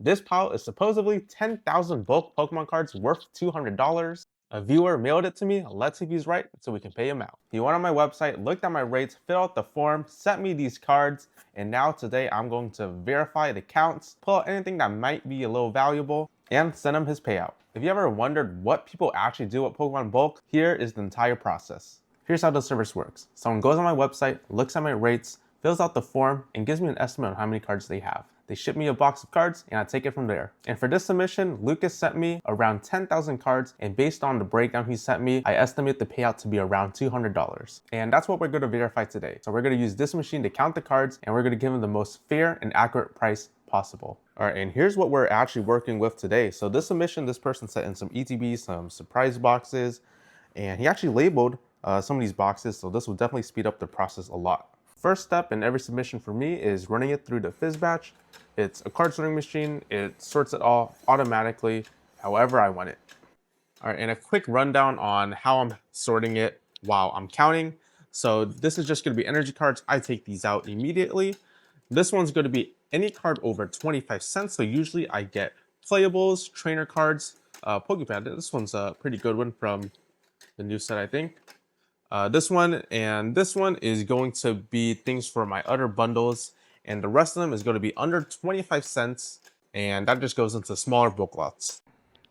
This pile is supposedly 10,000 bulk Pokemon cards worth $200. A viewer mailed it to me. Let's see if he's right so we can pay him out. He went on my website, looked at my rates, filled out the form, sent me these cards, and now today I'm going to verify the counts, pull out anything that might be a little valuable, and send him his payout. If you ever wondered what people actually do at Pokemon Bulk, here is the entire process. Here's how the service works. Someone goes on my website, looks at my rates, fills out the form, and gives me an estimate on how many cards they have. They ship me a box of cards and I take it from there. And for this submission, Lucas sent me around 10,000 cards, and based on the breakdown he sent me, I estimate the payout to be around $200. And that's what we're going to verify today. So we're going to use this machine to count the cards, and we're going to give him the most fair and accurate price possible. All right, and here's what we're actually working with today. So this submission, this person sent in some ETBs, some surprise boxes, and he actually labeled some of these boxes, so this will definitely speed up the process a lot. First step in every submission for me is running it through the Fizz batch. It's a card sorting machine. It sorts it all automatically however I want it. All right, and a quick rundown on how I'm sorting it while I'm counting. So this is just going to be energy cards. I take these out immediately. This one's going to be any card over 25 cents. So usually I get playables, trainer cards, Pokepad. This one's a pretty good one from the new set, I think. This one and this one is going to be things for my other bundles, and the rest of them is going to be under 25 cents, and that just goes into smaller book lots.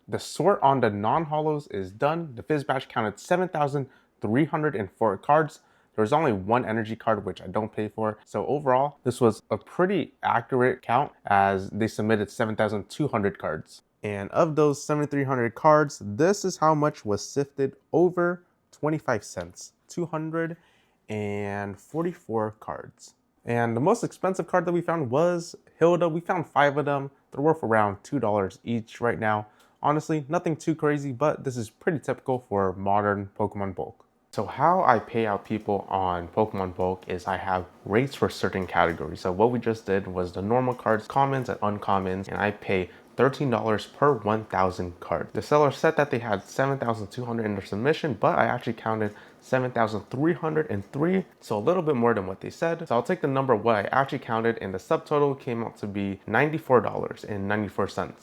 The sort on the non-holos is done. The Fizz batch counted 7,304 cards. There was only one energy card, which I don't pay for. So overall, this was a pretty accurate count as they submitted 7,200 cards. And of those 7,300 cards, this is how much was sifted over 25 cents, 244 cards. And the most expensive card that we found was Hilda. We found 5 of them. They're worth around $2 each right now. Honestly, nothing too crazy, but this is pretty typical for modern Pokemon Bulk. So how I pay out people on Pokemon Bulk is I have rates for certain categories. So what we just did was the normal cards, commons and uncommons, and I pay $13 per 1,000 cards. The seller said that they had 7,200 in their submission, but I actually counted 7,303, so a little bit more than what they said. So I'll take the number what I actually counted, and the subtotal came out to be $94.94.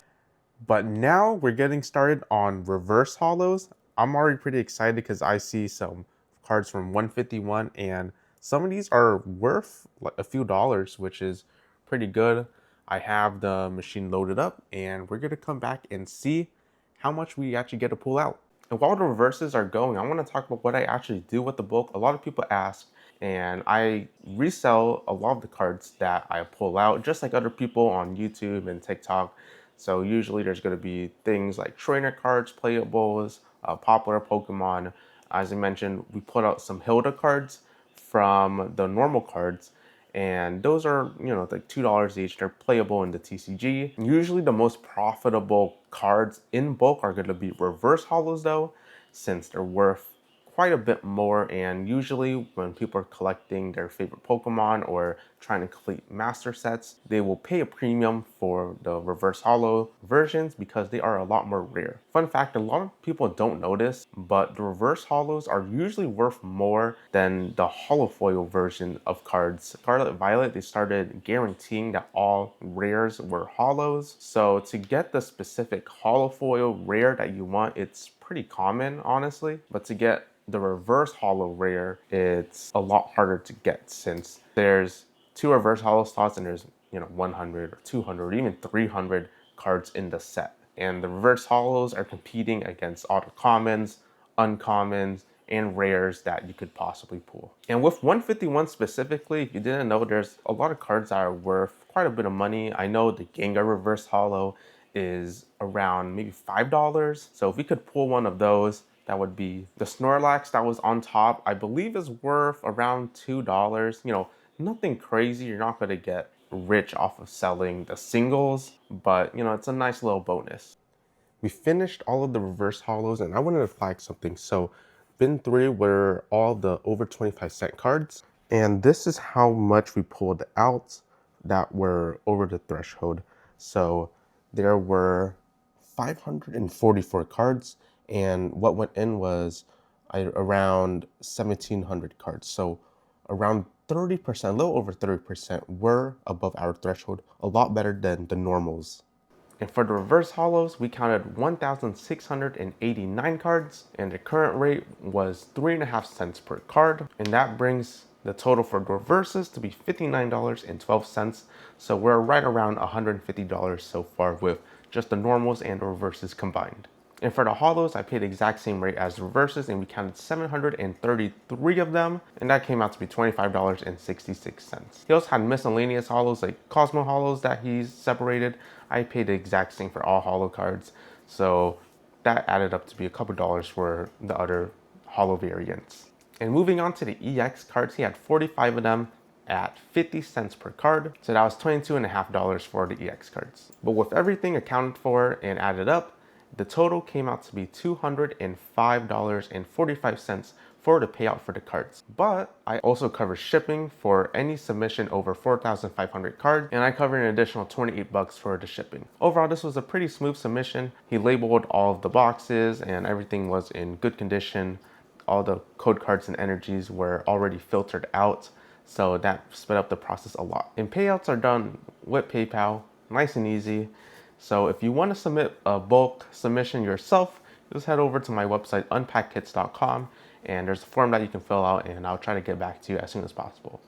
But now we're getting started on reverse holos. I'm already pretty excited because I see some cards from 151, and some of these are worth like a few dollars, which is pretty good. I have the machine loaded up, and we're gonna come back and see how much we actually get to pull out. And while the reverses are going, I want to talk about what I actually do with the bulk. A lot of people ask, and I resell a lot of the cards that I pull out, just like other people on YouTube and TikTok. So usually there's going to be things like trainer cards, playables, popular Pokemon. As I mentioned, we put out some Hilda cards from the normal cards, and those are, like $2 each. They're playable in the TCG. Usually the most profitable cards in bulk are going to be reverse holos though, since they're worth quite a bit more, and usually when people are collecting their favorite Pokemon or trying to complete master sets, they will pay a premium for the reverse holo versions because they are a lot more rare. Fun fact, a lot of people don't know this, but the reverse holos are usually worth more than the holofoil version of cards. Scarlet Violet, they started guaranteeing that all rares were holos. So to get the specific holofoil rare that you want, it's pretty common, honestly, but to get the reverse holo rare, it's a lot harder to get since there's 2 reverse holo slots and there's 100 or 200 or even 300 cards in the set. And the reverse holos are competing against all the commons, uncommons, and rares that you could possibly pull. And with 151 specifically, if you didn't know, there's a lot of cards that are worth quite a bit of money. I know the Gengar reverse holo is around maybe $5. So if we could pull one of those, that would be the Snorlax that was on top, I believe is worth around $2. Nothing crazy. You're not going to get rich off of selling the singles, but it's a nice little bonus. We finished all of the reverse holos, and I wanted to flag something. So bin 3 were all the over 25 cent cards, and this is how much we pulled out that were over the threshold. So there were 544 cards, and what went in was around 1,700 cards. So around 30%, a little over 30% were above our threshold, a lot better than the normals. And for the reverse holos, we counted 1,689 cards, and the current rate was 3.5 cents per card. And that brings the total for the reverses to be $59.12. So we're right around $150 so far with just the normals and the reverses combined. And for the holos, I paid the exact same rate as the reverses, and we counted 733 of them, and that came out to be $25.66. He also had miscellaneous holos like Cosmo holos that he's separated. I paid the exact same for all holo cards, so that added up to be a couple dollars for the other holo variants. And moving on to the EX cards, he had 45 of them at 50 cents per card, so that was $22.50 for the EX cards. But with everything accounted for and added up, the total came out to be $205.45 for the payout for the cards. But I also cover shipping for any submission over 4,500 cards, and I covered an additional $28 for the shipping. Overall, this was a pretty smooth submission. He labeled all of the boxes and everything was in good condition. All the code cards and energies were already filtered out, so that sped up the process a lot. And payouts are done with PayPal, nice and easy. So if you want to submit a bulk submission yourself, just head over to my website, unpackedkits.com, and there's a form that you can fill out, and I'll try to get back to you as soon as possible.